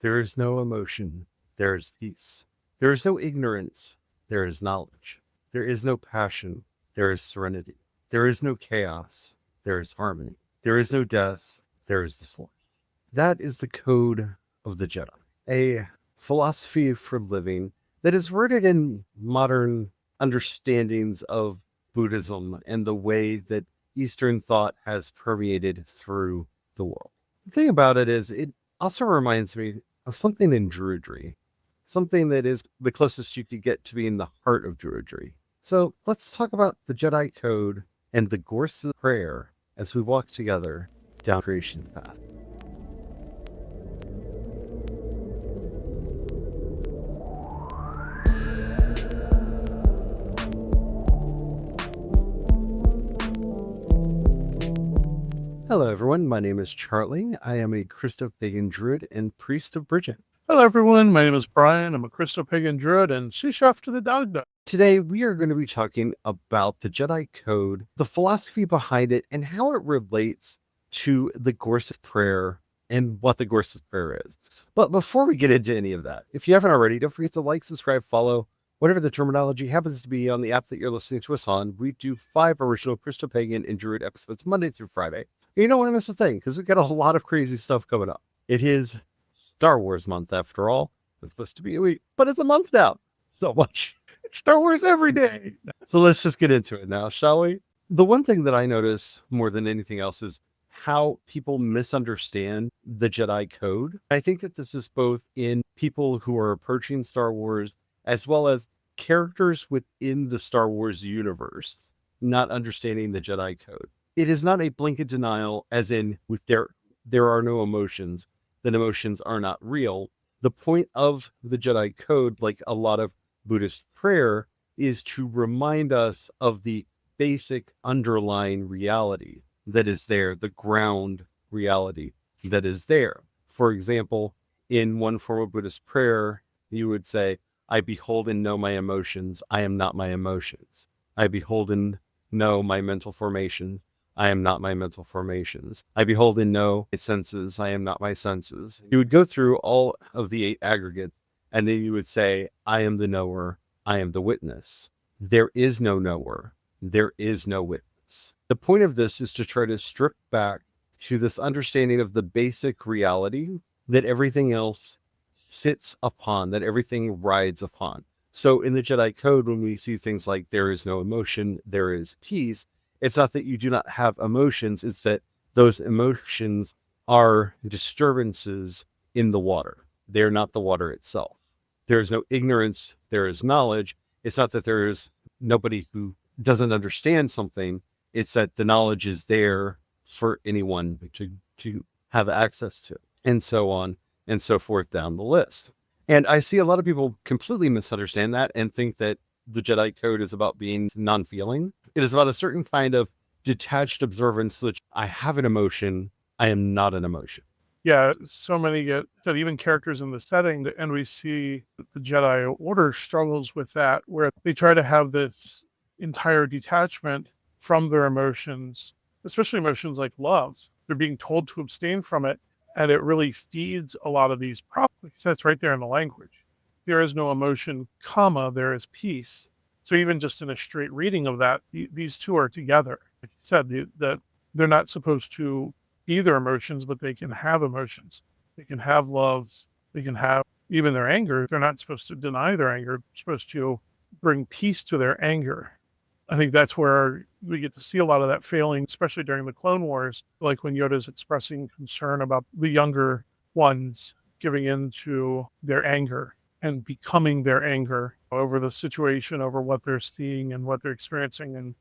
There is no emotion, there is peace. There is no ignorance, there is knowledge. There is no passion, there is serenity. There is no chaos, there is harmony. There is no death, there is the force. That is the code of the Jedi, a philosophy for living that is rooted in modern understandings of Buddhism and the way that Eastern thought has permeated through the world. The thing about it is, it also reminds me of something in Druidry, something that is the closest you could get to being the heart of Druidry. So let's talk about the Jedi Code and the Gorsedd Prayer as we walk together down Creation's path. Hello everyone, my name is Charlie. I am a Christopagan Druid and Priest of Bridget. Hello everyone, my name is Brian. I'm a Christopagan Druid and sous chef to the dogma. Today we are going to be talking about the Jedi Code, the philosophy behind it, and how it relates to the Gorsedd Prayer and what the Gorsedd Prayer is. But before we get into any of that, if you haven't already, don't forget to like, subscribe, follow, whatever the terminology happens to be on the app that you're listening to us on. We do 5 original Christopagan and Druid episodes Monday through Friday. You don't want to miss a thing because we've got a lot of crazy stuff coming up. It is Star Wars month after all. It's supposed to be a week, but it's a month now. So much. It's Star Wars every day. So let's just get into it now, shall we? The one thing that I notice more than anything else is how people misunderstand the Jedi Code. I think that this is both in people who are approaching Star Wars as well as characters within the Star Wars universe not understanding the Jedi Code. It is not a blanket denial, as in with there are no emotions, then emotions are not real. The point of the Jedi Code, like a lot of Buddhist prayer, is to remind us of the basic underlying reality that is there, the ground reality that is there. For example, in one form of Buddhist prayer, you would say, I behold and know my emotions. I am not my emotions. I behold and know my mental formations. I am not my mental formations. I behold and know my senses. I am not my senses. You would go through all of the 8 aggregates, and then you would say, I am the knower. I am the witness. There is no knower. There is no witness. The point of this is to try to strip back to this understanding of the basic reality that everything else sits upon, that everything rides upon. So in the Jedi Code, when we see things like there is no emotion, there is peace, it's not that you do not have emotions, it's that those emotions are disturbances in the water. They're not the water itself. There is no ignorance, there is knowledge. It's not that there is nobody who doesn't understand something, it's that the knowledge is there for anyone to have access to, and so on and so forth down the list. And I see a lot of people completely misunderstand that and think that the Jedi Code is about being non-feeling. It is about a certain kind of detached observance that I have an emotion, I am not an emotion. Yeah, so many get that, even characters in the setting, and we see that the Jedi Order struggles with that, where they try to have this entire detachment from their emotions, especially emotions like love. They're being told to abstain from it, and it really feeds a lot of these problems. That's right there in the language. There is no emotion, comma, there is peace. So even just in a straight reading of that, these two are together. Like you said, that they're not supposed to be their emotions, but they can have emotions. They can have love. They can have even their anger. They're not supposed to deny their anger. They're supposed to bring peace to their anger. I think that's where we get to see a lot of that failing, especially during the Clone Wars, like when Yoda's expressing concern about the younger ones giving in to their anger and becoming their anger over the situation, over what they're seeing and what they're experiencing, and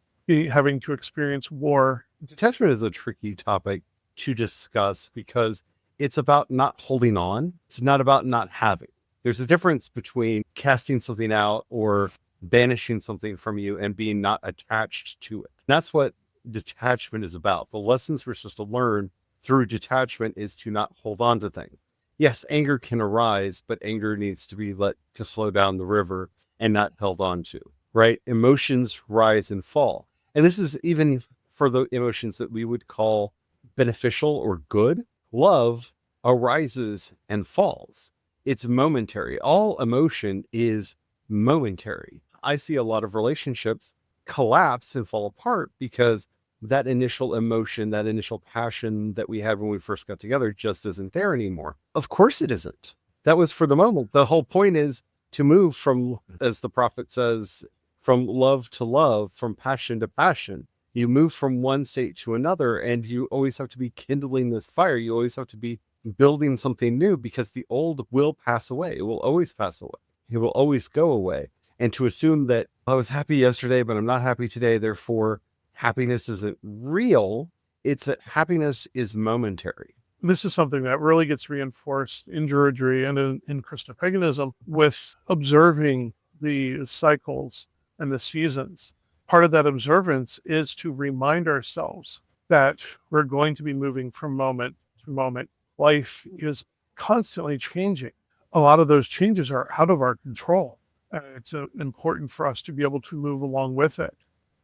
having to experience war. Detachment is a tricky topic to discuss because it's about not holding on. It's not about not having. There's a difference between casting something out or banishing something from you and being not attached to it. That's what detachment is about. The lessons we're supposed to learn through detachment is to not hold on to things. Yes, anger can arise, but anger needs to be let to flow down the river and not held on to, right? Emotions rise and fall. And this is even for the emotions that we would call beneficial or good. Love arises and falls. It's momentary. All emotion is momentary. I see a lot of relationships collapse and fall apart because that initial emotion, that initial passion that we had when we first got together just isn't there anymore. Of course it isn't. That was for the moment. The whole point is to move from, as the prophet says, from love to love, from passion to passion. You move from one state to another, and you always have to be kindling this fire. You always have to be building something new, because the old will pass away. It will always pass away. It will always go away. And to assume that I was happy yesterday, but I'm not happy today, therefore happiness isn't real. It's that happiness is momentary. This is something that really gets reinforced in Druidry and in Christopaganism with observing the cycles and the seasons. Part of that observance is to remind ourselves that we're going to be moving from moment to moment. Life is constantly changing. A lot of those changes are out of our control. And it's important for us to be able to move along with it.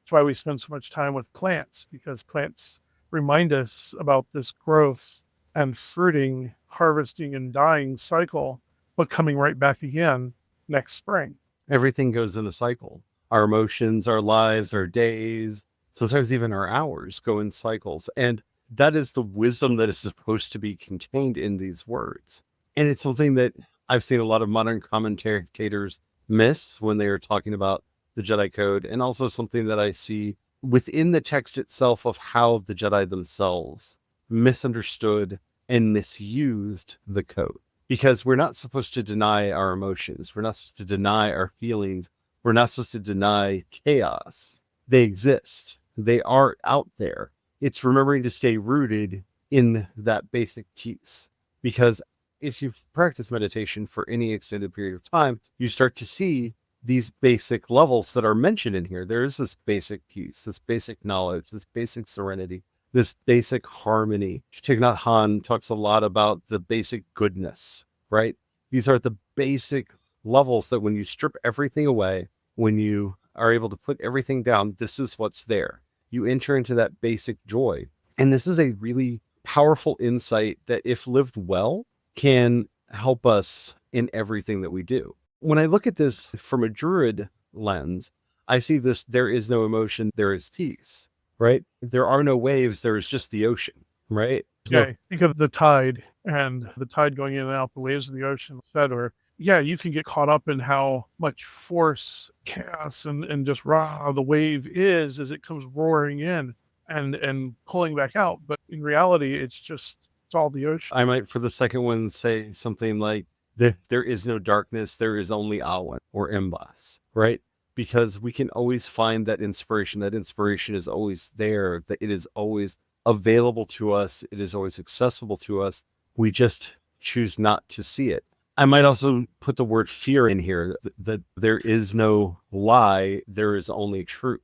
That's why we spend so much time with plants, because plants remind us about this growth and fruiting, harvesting, and dying cycle, but coming right back again next spring. Everything goes in a cycle. Our emotions, our lives, our days, sometimes even our hours go in cycles. And that is the wisdom that is supposed to be contained in these words. And it's something that I've seen a lot of modern commentators miss when they are talking about the Jedi Code, and also something that I see within the text itself of how the Jedi themselves misunderstood and misused the code. Because we're not supposed to deny our emotions. We're not supposed to deny our feelings. We're not supposed to deny chaos. They exist. They are out there. It's remembering to stay rooted in that basic piece. Because if you've practiced meditation for any extended period of time, you start to see these basic levels that are mentioned in here. There is this basic peace, this basic knowledge, this basic serenity, this basic harmony. Thich Nhat Hanh talks a lot about the basic goodness, right? These are the basic levels that when you strip everything away, when you are able to put everything down, this is what's there. You enter into that basic joy. And this is a really powerful insight that, if lived well, can help us in everything that we do. When I look at this from a Druid lens, I see this: there is no emotion, there is peace, right? There are no waves, there is just the ocean, right? Yeah, think of the tide and the tide going in and out, the waves of the ocean, etc. Yeah, you can get caught up in how much force, chaos, and just raw the wave is as it comes roaring in and pulling back out. But in reality, it's all the ocean. I might, for the second one, say something like, there is no darkness, there is only Awen or Embas, right? Because we can always find that inspiration. That inspiration is always there, that it is always available to us. It is always accessible to us. We just choose not to see it. I might also put the word fear in here, that there is no lie, there is only truth,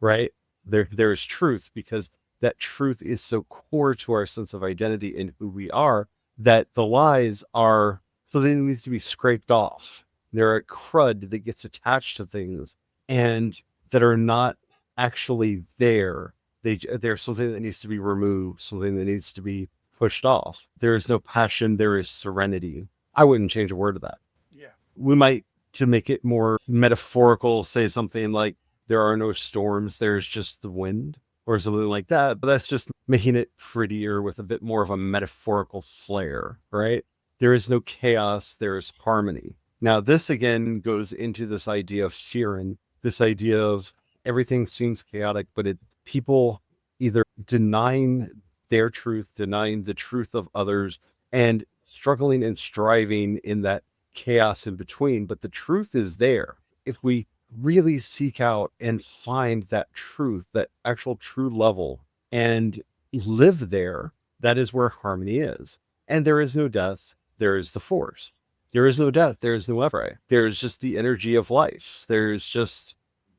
right? There is truth, because that truth is so core to our sense of identity and who we are, that the lies are, so they need to be scraped off. They're a crud that gets attached to things and that are not actually there. They're something that needs to be removed, something that needs to be pushed off. There is no passion, there is serenity. I wouldn't change a word of that. Yeah. We might, to make it more metaphorical, say something like, there are no storms, there's just the wind, or something like that. But that's just making it prettier with a bit more of a metaphorical flair, right? There is no chaos, there is harmony. Now, this again goes into this idea of fearing, this idea of everything seems chaotic, but it's people either denying their truth, denying the truth of others, and struggling and striving in that chaos in between. But the truth is there. If we really seek out and find that truth, that actual true level, and live there, that is where harmony is. And there is no death, there is the force. There is no death, there is no ever. There is just the energy of life. There's just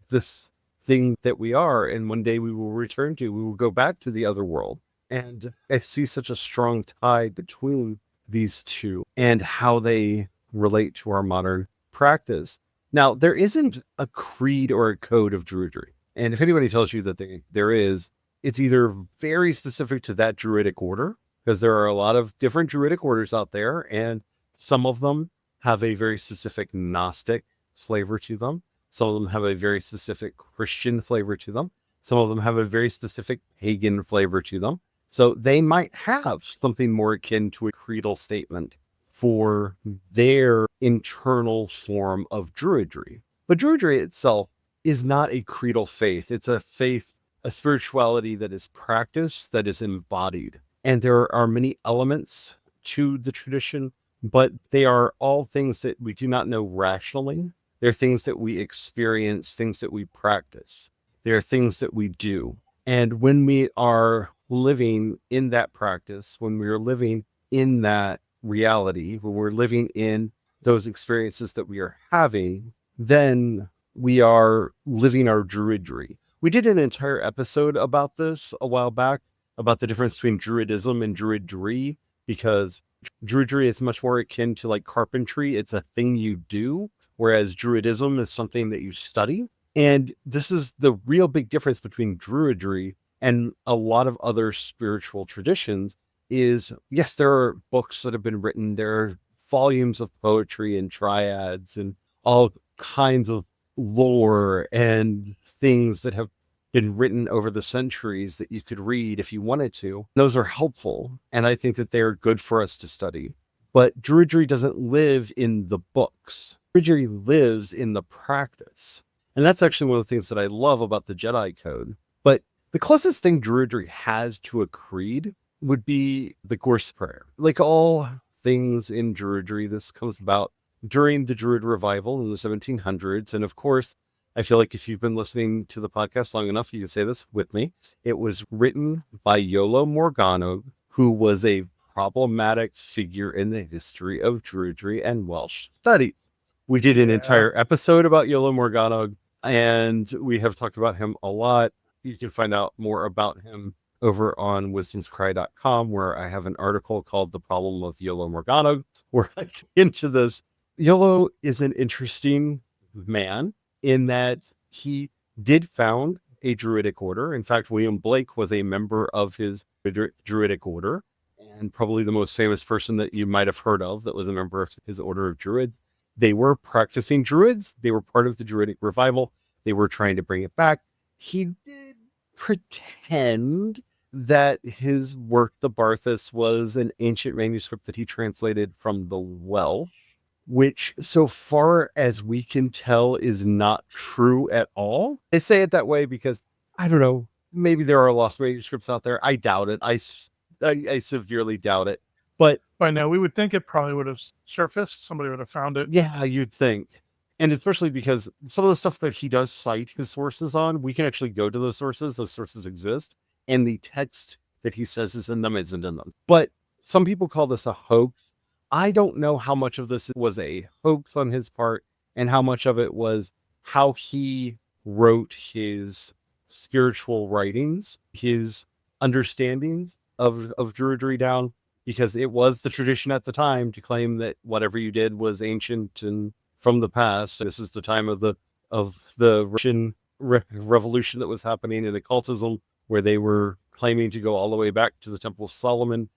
this thing that we are, and one day we will return to, we will go back to the other world. And I see such a strong tie between these two and how they relate to our modern practice. Now, there isn't a creed or a code of Druidry. And if anybody tells you that there is, it's either very specific to that Druidic order, because there are a lot of different Druidic orders out there, and some of them have a very specific Gnostic flavor to them. Some of them have a very specific Christian flavor to them. Some of them have a very specific pagan flavor to them. So they might have something more akin to a creedal statement for their internal form of Druidry. But Druidry itself is not a creedal faith. It's a faith, a spirituality that is practiced, that is embodied. And there are many elements to the tradition, but they are all things that we do not know rationally. They're things that we experience, things that we practice. They're things that we do. And when we are living in that practice, when we are living in that reality, when we're living in those experiences that we are having, then we are living our Druidry. We did an entire episode about this a while back, about the difference between Druidism and Druidry, because Druidry is much more akin to like carpentry. It's a thing you do, whereas Druidism is something that you study. And this is the real big difference between Druidry and a lot of other spiritual traditions is, yes, there are books that have been written. There are volumes of poetry and triads and all kinds of lore and things that have been written over the centuries that you could read if you wanted to. Those are helpful, and I think that they are good for us to study. But Druidry doesn't live in the books. Druidry lives in the practice. And that's actually one of the things that I love about the Jedi Code. But the closest thing Druidry has to a creed would be the Gorsedd Prayer. Like all things in Druidry, this comes about during the Druid revival in the 1700s. And of course, I feel like if you've been listening to the podcast long enough, you can say this with me. It was written by Iolo Morganwg, who was a problematic figure in the history of Druidry and Welsh studies. We did an entire episode about Iolo Morganwg, and we have talked about him a lot. You can find out more about him over on wisdomscry.com, where I have an article called The Problem of Iolo Morganwg, where I get into this. Iolo is an interesting man in that he did found a Druidic order. In fact, William Blake was a member of his Druidic order, and probably the most famous person that you might have heard of that was a member of his order of Druids. They were practicing Druids. They were part of the Druidic revival. They were trying to bring it back. He did pretend that his work, the Barthas, was an ancient manuscript that he translated from the Welsh, which, so far as we can tell, is not true at all. I say it that way because, I don't know, maybe there are lost manuscripts out there. I doubt it. I severely doubt it. But by now, we would think it probably would have surfaced. Somebody would have found it. Yeah, you'd think. And especially because some of the stuff that he does cite his sources on, we can actually go to those sources. Those sources exist. And the text that he says is in them isn't in them. But some people call this a hoax. I don't know how much of this was a hoax on his part and how much of it was how he wrote his spiritual writings, his understandings of Druidry down, because it was the tradition at the time to claim that whatever you did was ancient and from the past. This is the time of the Russian revolution that was happening in occultism, where they were claiming to go all the way back to the Temple of Solomon.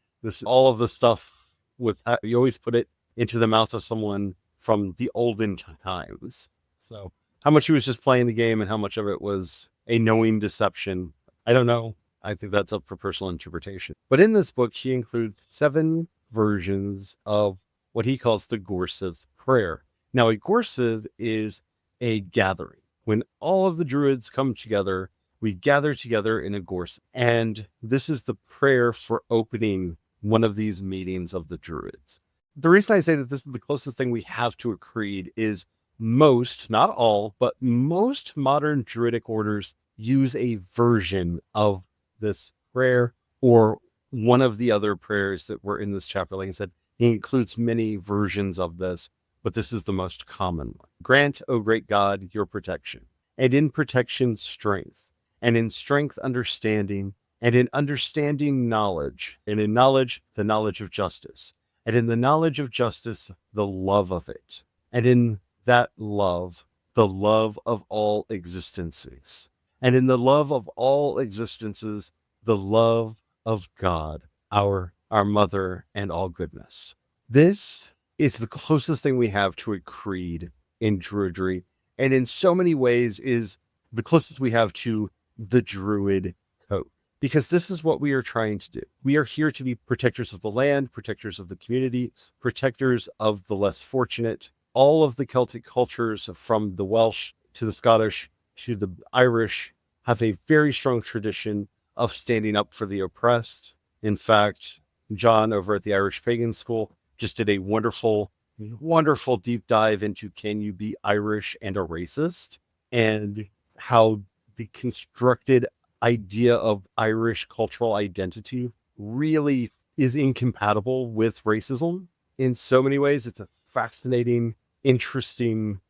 All of the stuff was, you always put it into the mouth of someone from the olden times. So how much he was just playing the game and how much of it was a knowing deception, I don't know. I think that's up for personal interpretation. But in this book, he includes 7 versions of what he calls the Gorsedd Prayer. Now, a Gorsedd is a gathering. When all of the Druids come together, we gather together in a Gorsedd. And this is the prayer for opening one of these meetings of the Druids. The reason I say that this is the closest thing we have to a creed is most, not all, but most modern Druidic orders use a version of this prayer or one of the other prayers that were in this chapter. Like I said, he includes many versions of this, but this is the most common one. Grant, O great God, your protection, and in protection strength, and in strength understanding, and in understanding knowledge, and in knowledge the knowledge of justice, and in the knowledge of justice the love of it, and in that love the love of all existences, and in the love of all existences the love of God, our our mother, and all goodness. This is the closest thing we have to a creed in Druidry, and in so many ways is the closest we have to the Druid Code. Because this is what we are trying to do. We are here to be protectors of the land, protectors of the community, protectors of the less fortunate. All of the Celtic cultures, from the Welsh to the Scottish to the Irish, have a very strong tradition of standing up for the oppressed. In fact, John over at the Irish Pagan School just did a wonderful, wonderful deep dive into can you be Irish and a racist, and how the constructed idea of Irish cultural identity really is incompatible with racism in so many ways. It's a fascinating, interesting.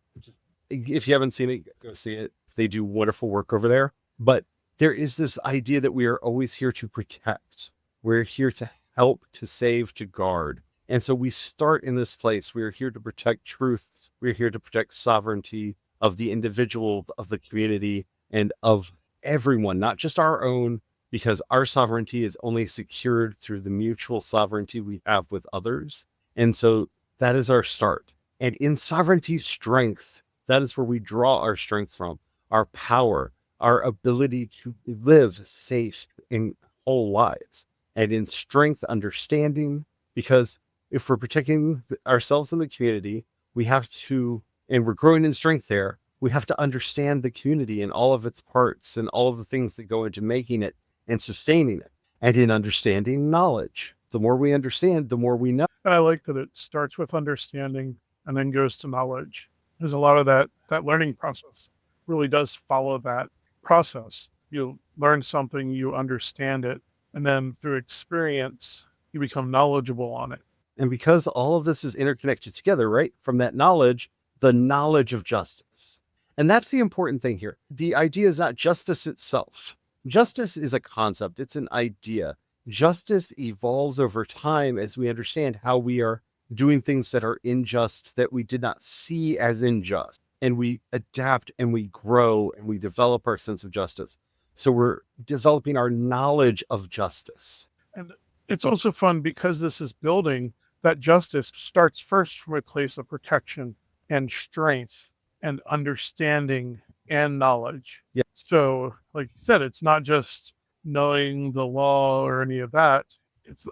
If you haven't seen it, go see it. They do wonderful work over there. But there is this idea that we are always here to protect. We're here to help, to save, to guard. And so we start in this place. We are here to protect truth. We're here to protect sovereignty of the individuals, of the community, and of everyone, not just our own, because our sovereignty is only secured through the mutual sovereignty we have with others. And so that is our start. And in sovereignty strength, that is where we draw our strength from, our power, our ability to live safe and whole lives. And in strength, understanding, because if we're protecting ourselves and the community, we have to, and we're growing in strength there, we have to understand the community and all of its parts and all of the things that go into making it and sustaining it. And in understanding, knowledge. The more we understand, the more we know. And I like that it starts with understanding and then goes to knowledge. There's a lot of that learning process really does follow that process. You learn something, you understand it, and then through experience, you become knowledgeable on it. And because all of this is interconnected together, right? From that knowledge, the knowledge of justice. And that's the important thing here. The idea is not justice itself. Justice is a concept, it's an idea. Justice evolves over time as we understand how we are doing things that are unjust, that we did not see as unjust. And we adapt and we grow and we develop our sense of justice. So we're developing our knowledge of justice. And it's also fun because this is building that justice starts first from a place of protection and strength and understanding and knowledge. Yeah. So, like you said, it's not just knowing the law or any of that. It's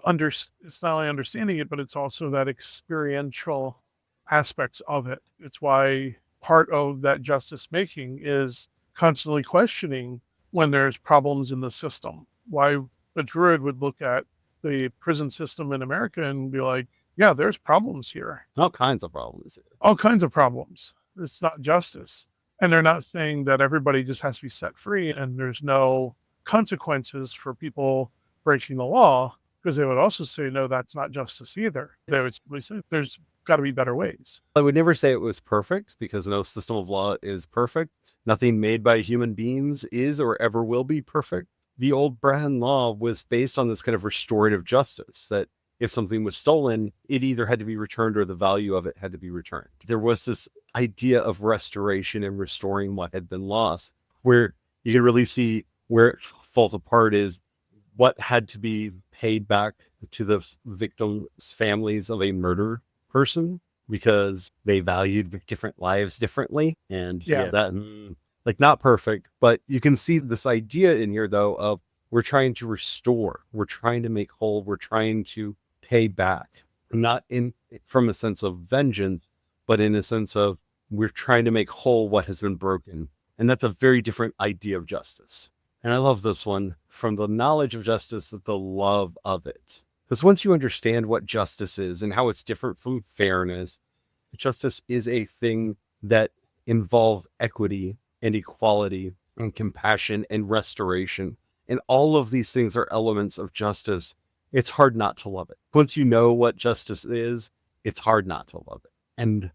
not only understanding it, but it's also that experiential aspects of it. It's why part of that justice making is constantly questioning when there's problems in the system. Why a druid would look at the prison system in America and be like, yeah, there's problems here. All kinds of problems. All kinds of problems. It's not justice. And they're not saying that everybody just has to be set free and there's no consequences for people breaking the law, because they would also say, no, that's not justice either. They would simply say, there's got to be better ways. I would never say it was perfect, because no system of law is perfect. Nothing made by human beings is or ever will be perfect. The old Brehon law was based on this kind of restorative justice, that if something was stolen, it either had to be returned or the value of it had to be returned. There was this idea of restoration and restoring what had been lost, where you can really see where it falls apart is what had to be paid back to the victims' families of a murder person, because they valued different lives differently. And that, like, not perfect, but you can see this idea in here, though, of we're trying to restore, we're trying to make whole, we're trying to pay back, not in from a sense of vengeance, but in a sense of we're trying to make whole what has been broken. And that's a very different idea of justice. And I love this one, from the knowledge of justice, that the love of it. Because once you understand what justice is and how it's different from fairness, justice is a thing that involves equity and equality and compassion and restoration. And all of these things are elements of justice. It's hard not to love it. Once you know what justice is, it's hard not to love it. And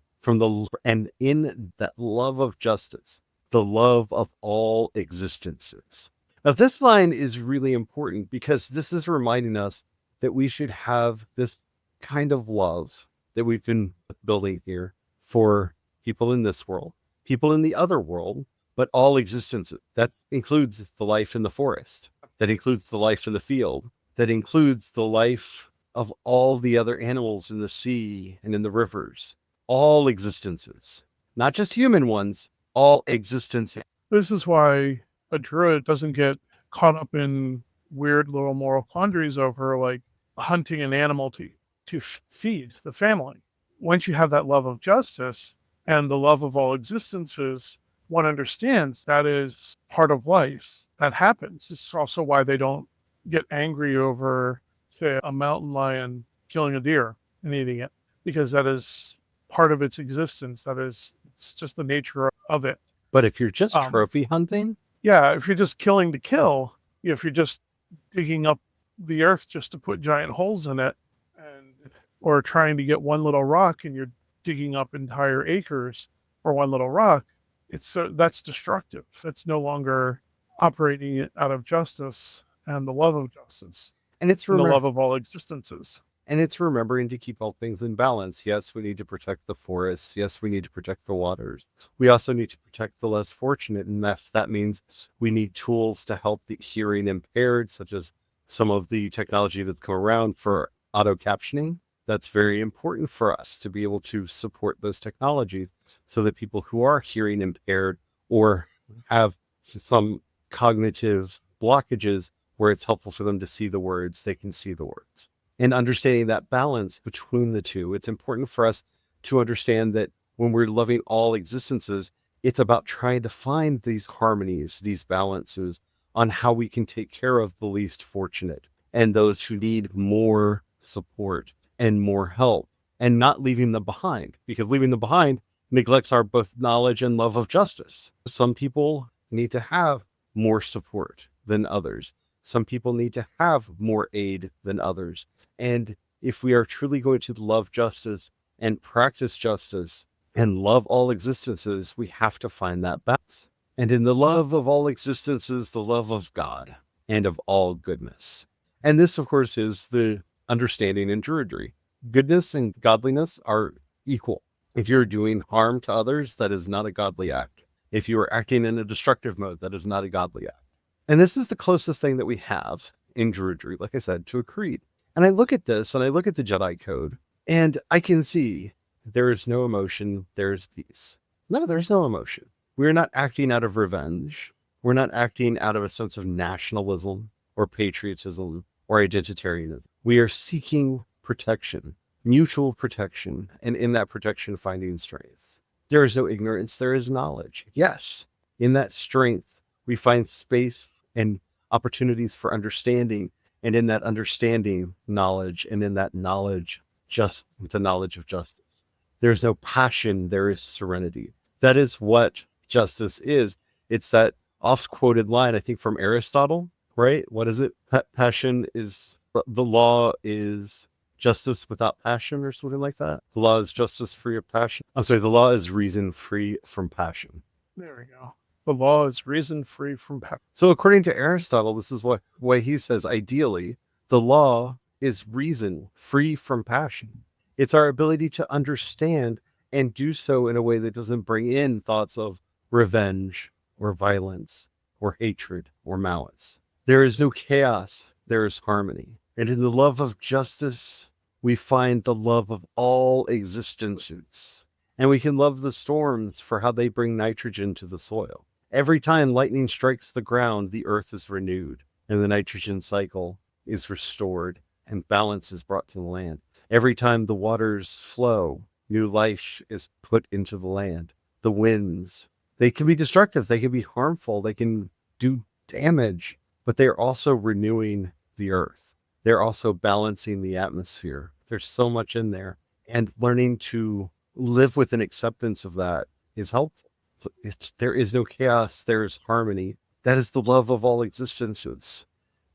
in that love of justice, the love of all existences. Now, this line is really important because this is reminding us that we should have this kind of love that we've been building here for people in this world, people in the other world, but all existences. That includes the life in the forest, that includes the life in the field, that includes the life of all the other animals in the sea and in the rivers, all existences, not just human ones, all existences. This is why a druid doesn't get caught up in weird little moral quandaries over like hunting an animal to feed the family. Once you have that love of justice and the love of all existences, one understands that is part of life. That happens. It's also why they don't get angry over, say, a mountain lion killing a deer and eating it, because that is part of its existence. It's just the nature of it. But if you're just trophy hunting, yeah, if you're just killing to kill, if you're just digging up the earth just to put giant holes in it, or trying to get one little rock and you're digging up entire acres for one little rock, that's destructive. That's no longer operating out of justice and the love of justice and it's and the love of all existences. And it's remembering to keep all things in balance. Yes, we need to protect the forests. Yes, we need to protect the waters. We also need to protect the less fortunate. And that means we need tools to help the hearing impaired, such as some of the technology that's come around for auto captioning. That's very important for us to be able to support those technologies so that people who are hearing impaired or have some cognitive blockages where it's helpful for them to see the words, they can see the words. And understanding that balance between the two, it's important for us to understand that when we're loving all existences, it's about trying to find these harmonies, these balances on how we can take care of the least fortunate and those who need more support and more help, and not leaving them behind, because leaving them behind neglects our both knowledge and love of justice. Some people need to have more support than others. Some people need to have more aid than others. And if we are truly going to love justice and practice justice and love all existences, we have to find that balance. And in the love of all existences, the love of God and of all goodness. And this, of course, is the understanding in Druidry. Goodness and godliness are equal. If you're doing harm to others, that is not a godly act. If you are acting in a destructive mode, that is not a godly act. And this is the closest thing that we have in Druidry, like I said, to a creed. And I look at this and I look at the Jedi Code and I can see there is no emotion, there is peace. No, there's no emotion. We're not acting out of revenge. We're not acting out of a sense of nationalism or patriotism or identitarianism. We are seeking protection, mutual protection, and in that protection, finding strength. There is no ignorance, there is knowledge. Yes, in that strength, we find space and opportunities for understanding, and in that understanding, knowledge, and in that knowledge, just the knowledge of justice. There is no passion, there is serenity. That is what justice is. It's that oft-quoted line, I think, from Aristotle, right? What is it? Passion is, the law is justice without passion, or something like that. The law is justice free of passion. I'm sorry, the law is reason free from passion. There we go. The law is reason free from passion. So according to Aristotle, this is what he says, ideally, the law is reason free from passion. It's our ability to understand and do so in a way that doesn't bring in thoughts of revenge or violence or hatred or malice. There is no chaos, there is harmony. And in the love of justice, we find the love of all existences. And we can love the storms for how they bring nitrogen to the soil. Every time lightning strikes the ground, the earth is renewed and the nitrogen cycle is restored and balance is brought to the land. Every time the waters flow, new life is put into the land. The winds, they can be destructive, they can be harmful, they can do damage, but they're also renewing the earth. They're also balancing the atmosphere. There's so much in there. And learning to live with an acceptance of that is helpful. There is no chaos, there is harmony. That is the love of all existences.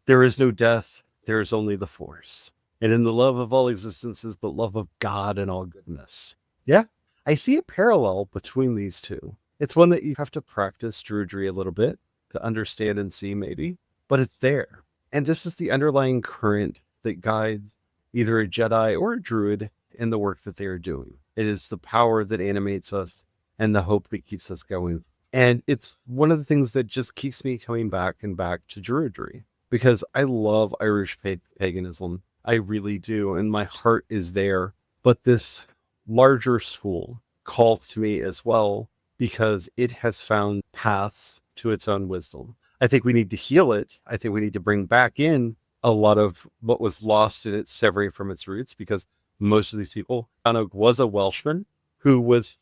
There is no death, there is only the force. And in the love of all existences, the love of God and all goodness. Yeah, I see a parallel between these two. It's one that you have to practice Druidry a little bit to understand and see, maybe, but it's there. And this is the underlying current that guides either a Jedi or a Druid in the work that they are doing. It is the power that animates us and the hope that keeps us going. And it's one of the things that just keeps me coming back and back to Druidry, because I love Irish paganism. I really do. And my heart is there. But this larger school calls to me as well because it has found paths to its own wisdom. I think we need to heal it. I think we need to bring back in a lot of what was lost in its severing from its roots, because most of these people, Morganwg was a Welshman who was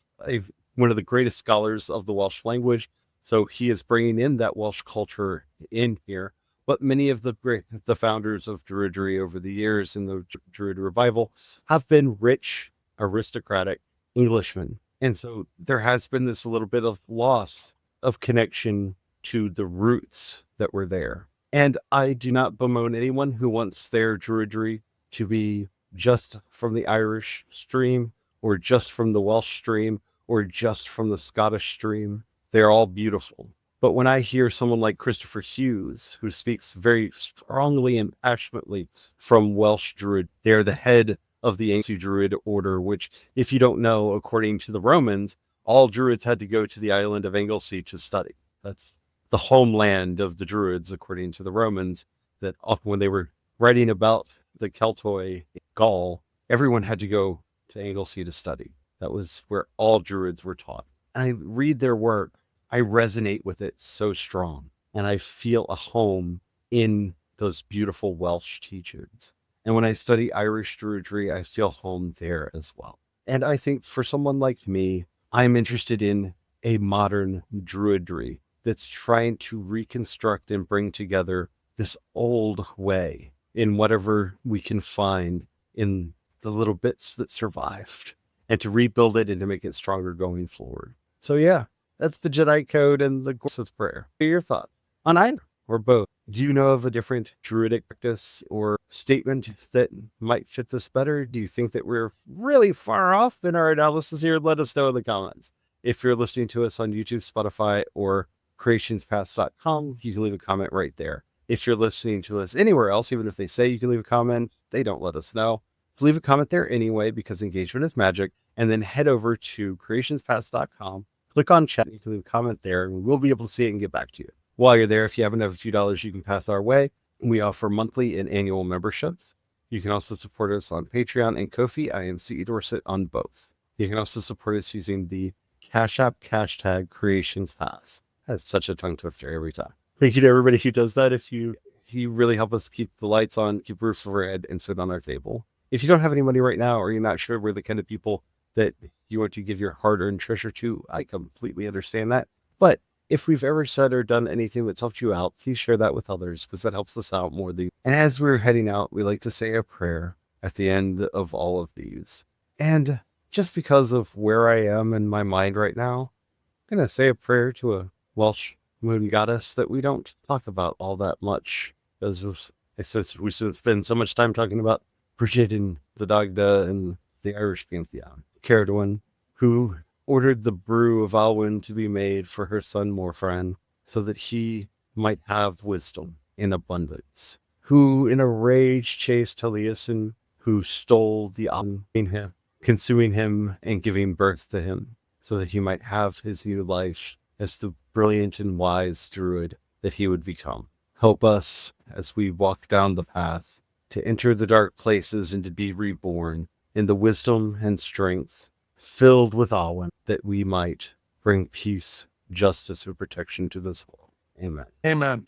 one of the greatest scholars of the Welsh language. So he is bringing in that Welsh culture in here. But many of the founders of Druidry over the years in the Druid revival have been rich, aristocratic Englishmen. And so there has been this little bit of loss of connection to the roots that were there. And I do not bemoan anyone who wants their Druidry to be just from the Irish stream, or just from the Welsh stream, or just from the Scottish stream. They're all beautiful. But when I hear someone like Christopher Hughes, who speaks very strongly and passionately from Welsh Druid, they're the head of the ancient Druid order, which, if you don't know, according to the Romans, all Druids had to go to the island of Anglesey to study. That's the homeland of the Druids, according to the Romans, that when they were writing about the Keltoi Gaul, everyone had to go to Anglesey to study. That was where all Druids were taught. And I read their work, I resonate with it so strong, and I feel a home in those beautiful Welsh teachings. And when I study Irish Druidry, I feel home there as well. And I think for someone like me, I'm interested in a modern Druidry that's trying to reconstruct and bring together this old way in whatever we can find in the little bits that survived, and to rebuild it and to make it stronger going forward. So yeah, that's the Jedi Code and the Gorsedd Prayer. What are your thoughts on either or both? Do you know of a different Druidic practice or statement that might fit this better? Do you think that we're really far off in our analysis here? Let us know in the comments. If you're listening to us on YouTube, Spotify, or CreationsPaths.com, you can leave a comment right there. If you're listening to us anywhere else, even if they say you can leave a comment, they don't let us know. So leave a comment there anyway, because engagement is magic. And then head over to CreationsPaths.com, click on chat, you can leave a comment there, and we'll be able to see it and get back to you. While you're there, if you happen to have a few dollars you can pass our way, we offer monthly and annual memberships. You can also support us on Patreon and Ko-fi. I am CE Dorset on both. You can also support us using the Cash App hashtag CreationsPaths. That's such a tongue twister every time. Thank you to everybody who does that. If you really help us keep the lights on, keep roofs overhead, and food on our table. If you don't have any money right now, or you're not sure we're the kind of people that you want to give your hard-earned treasure to, I completely understand that. But if we've ever said or done anything that's helped you out, please share that with others, because that helps us out more than. And as we're heading out, we like to say a prayer at the end of all of these. And just because of where I am in my mind right now, I'm going to say a prayer to a Welsh moon goddess that we don't talk about all that much, because we spend so much time talking about Bridget and the Dagda and the Irish pantheon. Caradwyn, who ordered the brew of Alwyn to be made for her son Morfran, so that he might have wisdom in abundance. Who in a rage chased Taliesin, who stole the Alwyn, consuming him and giving birth to him, so that he might have his new life as the brilliant and wise Druid that he would become. Help us as we walk down the path to enter the dark places and to be reborn in the wisdom and strength filled with Alwyn, that we might bring peace, justice, and protection to this world. Amen. Amen.